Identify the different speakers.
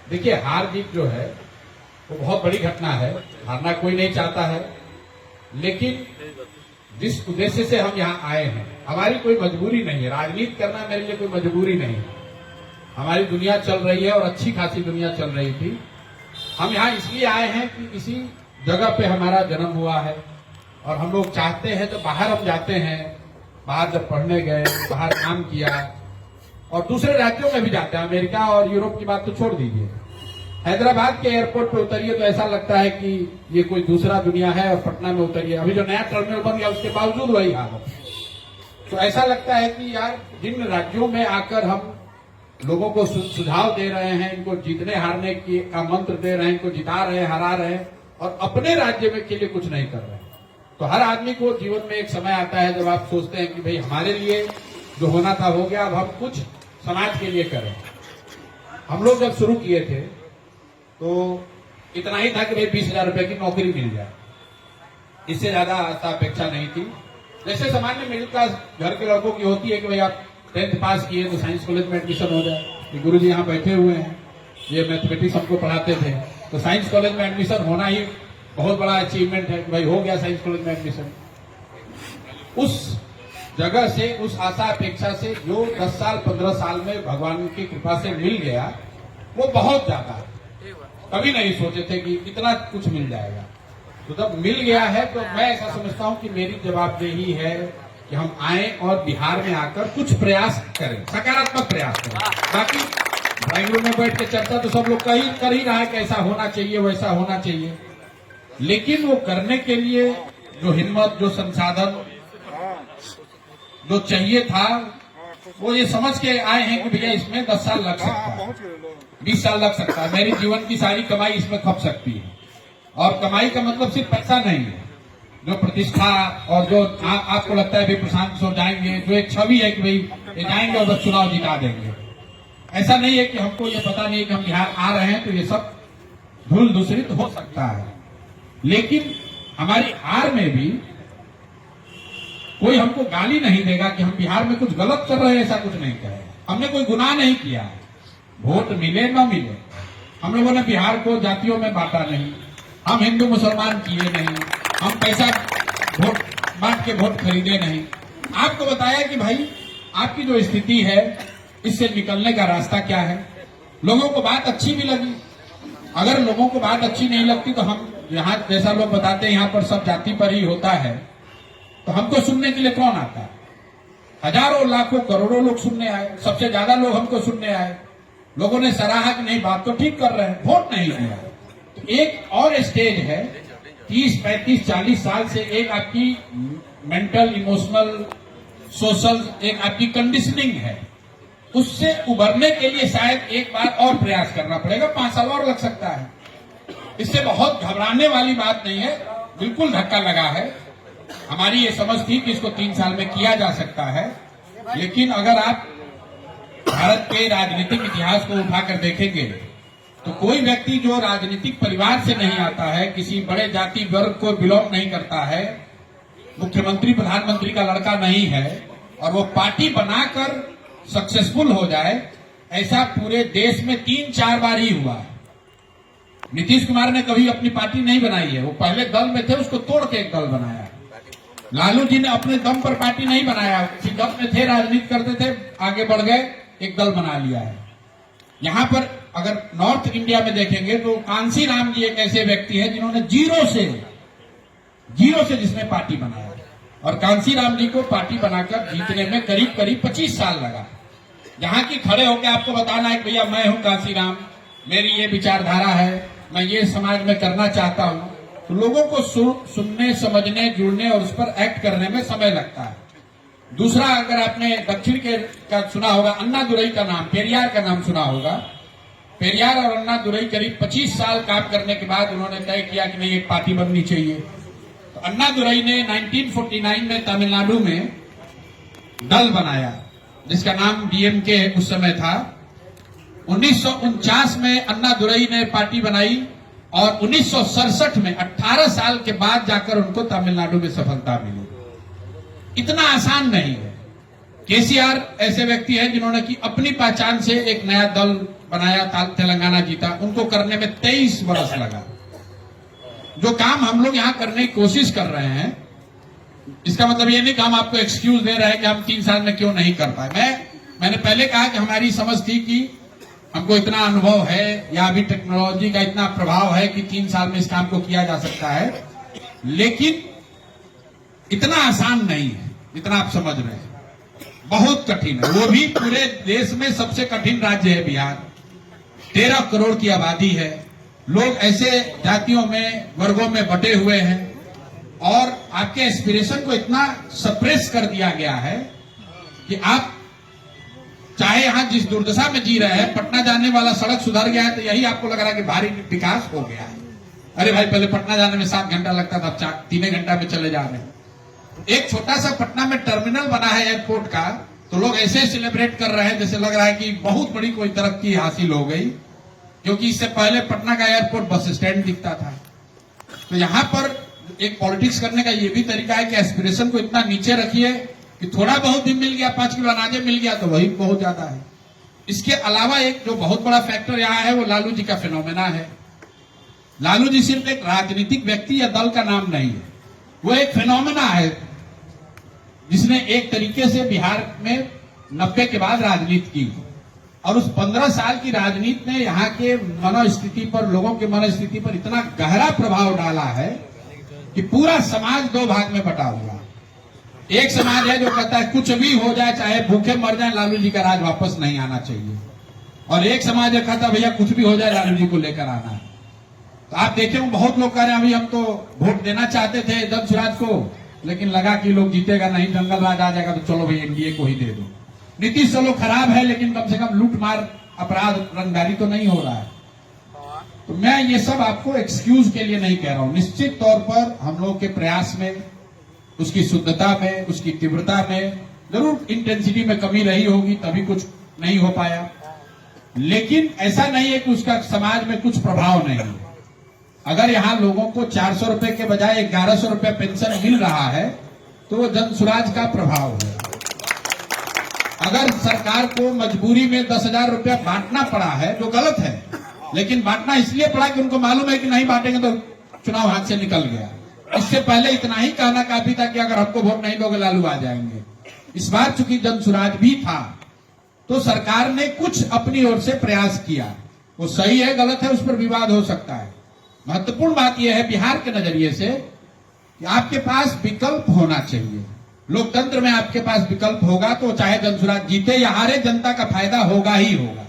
Speaker 1: देखिए, हार जीत जो है वो बहुत बड़ी घटना है। हारना कोई नहीं चाहता है, लेकिन जिस उद्देश्य से हम यहाँ आए हैं, हमारी कोई मजबूरी नहीं है। राजनीति करना मेरे लिए कोई मजबूरी नहीं है। हमारी दुनिया चल रही है और अच्छी खासी दुनिया चल रही थी। हम यहाँ इसलिए आए हैं कि इसी जगह पे हमारा जन्म हुआ है और हम लोग चाहते हैं, तो बाहर हम जाते हैं, बाहर जब पढ़ने गए, बाहर काम किया और दूसरे राज्यों में भी जाते हैं। अमेरिका और यूरोप की बात तो छोड़ दीजिए, हैदराबाद के एयरपोर्ट पे उतरिए तो ऐसा लगता है कि ये कोई दूसरा दुनिया है। और पटना में उतरिए, अभी जो नया टर्मिनल बन गया उसके बावजूद वही हाल है। तो ऐसा लगता है कि यार, जिन राज्यों में आकर हम लोगों को सुझाव दे रहे हैं, इनको जीतने हारने की का मंत्र दे रहे हैं, इनको जिता रहे हैं, हरा रहे हैं, और अपने राज्य में के लिए कुछ नहीं कर रहे हैं। तो हर आदमी को जीवन में एक समय आता है जब आप सोचते हैं कि भाई हमारे लिए जो होना था हो गया, अब हम कुछ समाज के लिए करें। हम लोग जब शुरू किए थे तो इतना ही था कि भाई 20,000 रुपए की नौकरी मिल जाए, इससे ज्यादा आशा अपेक्षा नहीं थी। जैसे सामान्य मिडिल क्लास घर के लड़कों की होती है कि भाई आप 10th पास किए तो साइंस कॉलेज में एडमिशन हो जाए। गुरु जी यहाँ बैठे हुए हैं, ये मैथमेटिक्स हमको पढ़ाते थे, तो साइंस कॉलेज में एडमिशन होना ही बहुत बड़ा अचीवमेंट है कि भाई हो गया साइंस कॉलेज में एडमिशन। उस जगह से, उस आशा अपेक्षा से जो 10 साल 15 साल में भगवान की कृपा से मिल गया, वो बहुत ज्यादा है। कभी नहीं सोचे थे कि इतना कुछ मिल जाएगा। तो जब मिल गया है तो मैं ऐसा समझता हूं कि मेरी जवाबदेही है कि हम आए और बिहार में आकर कुछ प्रयास करें, सकारात्मक प्रयास करें। बाकी ड्राइंग रूम में बैठ के चर्चा तो सब लोग कर ही रहा है कि ऐसा होना चाहिए, वैसा होना चाहिए, लेकिन वो करने के लिए जो हिम्मत, जो संसाधन, जो चाहिए था, वो ये समझ के आए हैं कि भैया इसमें 10 साल लग सकता है, 20 साल लग सकता है, मेरी जीवन की सारी कमाई इसमें खप सकती है। और कमाई का मतलब सिर्फ पैसा नहीं है, जो प्रतिष्ठा और जो आपको लगता है भाई प्रशांत किशोर जाएंगे, जो एक छवि है कि भाई ये जाएंगे और बस चुनाव जिता देंगे, ऐसा नहीं है। कि हमको ये पता नहीं है कि हम बिहार आ रहे हैं तो ये सब धूल दूसरित हो सकता है, लेकिन हमारी हार में भी कोई हमको गाली नहीं देगा कि हम बिहार में कुछ गलत कर रहे हैं, ऐसा कुछ नहीं कहे। हमने कोई गुनाह नहीं किया है। वोट मिले न मिले, हम लोगों ने बिहार को जातियों में बांटा नहीं, हम हिंदू मुसलमान किए नहीं, हम पैसा वोट बांट के वोट खरीदे नहीं। आपको बताया कि भाई आपकी जो स्थिति है इससे निकलने का रास्ता क्या है। लोगों को बात अच्छी भी लगी। अगर लोगों को बात अच्छी नहीं लगती तो हम यहाँ जैसा लोग बताते हैं यहाँ पर सब जाति पर ही होता है, तो हमको सुनने के लिए कौन आता है? हजारों लाखों करोड़ों लोग सुनने आए, सबसे ज्यादा लोग हमको सुनने आए। लोगों ने सराहा कि नहीं बात तो ठीक कर रहे हैं, वोट नहीं दिया। तो एक और स्टेज है 30, 35, 40 साल से, एक आपकी मेंटल, इमोशनल, सोशल एक आपकी कंडीशनिंग है। उससे उभरने के लिए शायद एक बार और प्रयास करना पड़ेगा, 5 साल और लग सकता है। इससे बहुत घबराने वाली बात नहीं है, बिल्कुल धक्का लगा है। हमारी ये समझ थी कि इसको 3 साल में किया जा सकता है, लेकिन अगर आप भारत के राजनीतिक इतिहास को उठाकर देखेंगे तो कोई व्यक्ति जो राजनीतिक परिवार से नहीं आता है, किसी बड़े जाति वर्ग को बिलोंग नहीं करता है, मुख्यमंत्री प्रधानमंत्री का लड़का नहीं है, और वो पार्टी बनाकर सक्सेसफुल हो जाए, ऐसा पूरे देश में 3-4 बार ही हुआ है। नीतीश कुमार ने कभी अपनी पार्टी नहीं बनाई है, वो पहले दल में थे, उसको तोड़ के एक दल बनाया। लालू जी ने अपने दम पर पार्टी नहीं बनाया, किसी दल में थे, राजनीति करते थे, आगे बढ़ गए, एक दल बना लिया है। यहाँ पर अगर नॉर्थ इंडिया में देखेंगे तो कांसी राम जी एक ऐसे व्यक्ति हैं जिन्होंने जीरो से जिसने पार्टी बनाया, और कांसी राम जी को पार्टी बनाकर जीतने में करीब 25 साल लगा। यहाँ की खड़े होकर आपको बताना है भैया मैं हूँ कांसी राम, मेरी ये विचारधारा है, मैं ये समाज में करना चाहता हूँ, तो लोगों को सुनने, समझने, जुड़ने और उस पर एक्ट करने में समय लगता है। दूसरा, अगर आपने दक्षिण के का सुना होगा, अन्ना दुरई का नाम, पेरियार का नाम सुना होगा। पेरियार और अन्ना दुरई करीब 25 साल काम करने के बाद उन्होंने तय किया कि नहीं एक पार्टी बननी चाहिए। तो अन्ना दुरई ने 1949 में तमिलनाडु में दल बनाया जिसका नाम डीएमके उस समय था। 1949 में अन्ना दुरई ने पार्टी बनाई और 1967 में 18 साल के बाद जाकर उनको तमिलनाडु में सफलता मिली। इतना आसान नहीं है। केसीआर ऐसे व्यक्ति हैं जिन्होंने की अपनी पहचान से एक नया दल बनाया, तेलंगाना जीता, उनको करने में 23 वर्ष लगा। जो काम हम लोग यहाँ करने की कोशिश कर रहे हैं, इसका मतलब ये नहीं कि हम आपको एक्सक्यूज दे रहे हैं कि हम 3 साल में क्यों नहीं कर पाए। मैंने पहले कहा कि हमारी समझ थी कि हमको इतना अनुभव है या अभी टेक्नोलॉजी का इतना प्रभाव है कि 3 साल में इस काम को किया जा सकता है, लेकिन इतना आसान नहीं है जितना आप समझ रहे हैं। बहुत कठिन है, वो भी पूरे देश में सबसे कठिन राज्य है बिहार। 13 करोड़ की आबादी है, लोग ऐसे जातियों में, वर्गों में बटे हुए हैं, और आपके एस्पिरेशन को इतना सप्रेस कर दिया गया है कि आप चाहे यहां जिस दुर्दशा में जी रहे हैं, पटना जाने वाला सड़क सुधर गया है तो यही आपको लग रहा है कि भारी विकास हो गया है। अरे भाई, पहले पटना जाने में 7 घंटा लगता था, अब 3 घंटा में चले जा रहे हैं। एक छोटा सा पटना में टर्मिनल बना है एयरपोर्ट का, तो लोग ऐसे सेलिब्रेट कर रहे हैं जैसे लग रहा है कि बहुत बड़ी कोई तरक्की हासिल हो गई, क्योंकि इससे पहले पटना का एयरपोर्ट बस स्टैंड दिखता था। तो यहां पर एक पॉलिटिक्स करने का ये भी तरीका है कि एस्पिरेशन को इतना नीचे रखिए कि थोड़ा बहुत भी मिल गया, 5 किलो अनाज मिल गया तो वही बहुत ज्यादा है। इसके अलावा एक जो बहुत बड़ा फैक्टर यहाँ है वो लालू जी का फिनोमेना है। लालू जी सिर्फ एक राजनीतिक व्यक्ति या दल का नाम नहीं है, वो एक फिनोमेना है जिसने एक तरीके से बिहार में 90 के बाद राजनीति की, और उस 15 साल की राजनीति ने यहाँ के मनोस्थिति पर, लोगों के मनोस्थिति पर इतना गहरा प्रभाव डाला है कि पूरा समाज 2 भाग में बटा हुआ। एक समाज है जो कहता है कुछ भी हो जाए, चाहे भूखे मर जाए, लालू जी का राज वापस नहीं आना चाहिए, और एक समाज है कहता भैया कुछ भी हो जाए लालू जी को लेकर आना है। तो आप देखे बहुत लोग कह रहे हैं अभी हम तो वोट देना चाहते थे दंशराज को, लेकिन लगा कि लोग जीतेगा नहीं, जंगल राज आ जाएगा, तो चलो भाई एनडीए को ही दे दो। नीतीश चलो खराब है, लेकिन कम से कम लूट मार, अपराध, रंगदारी तो नहीं हो रहा है। तो मैं ये सब आपको एक्सक्यूज के लिए नहीं कह रहा हूं। निश्चित तौर पर हम लोग के प्रयास में, उसकी शुद्धता में, उसकी तीव्रता में जरूर इंटेंसिटी में कमी रही होगी, तभी कुछ नहीं हो पाया, लेकिन ऐसा नहीं है कि उसका समाज में कुछ प्रभाव नहीं है। अगर यहाँ लोगों को 400 रुपए के बजाय 1100 रुपए पेंशन मिल रहा है तो वो जन सुराज का प्रभाव है। अगर सरकार को मजबूरी में 10,000 रुपया बांटना पड़ा है, जो गलत है, लेकिन बांटना इसलिए पड़ा कि उनको मालूम है कि नहीं बांटेंगे तो चुनाव हाथ से निकल गया। इससे पहले इतना ही कहना काफी था कि अगर हमको वोट नहीं दोगे लालू आ जाएंगे। इस बार चूंकि जन सुराज भी था तो सरकार ने कुछ अपनी ओर से प्रयास किया। वो सही है गलत है उस पर विवाद हो सकता है। महत्वपूर्ण बात यह है बिहार के नजरिए से कि आपके पास विकल्प होना चाहिए। लोकतंत्र में आपके पास विकल्प होगा तो चाहे जनसुराज जीते या हारे, जनता का फायदा होगा ही होगा।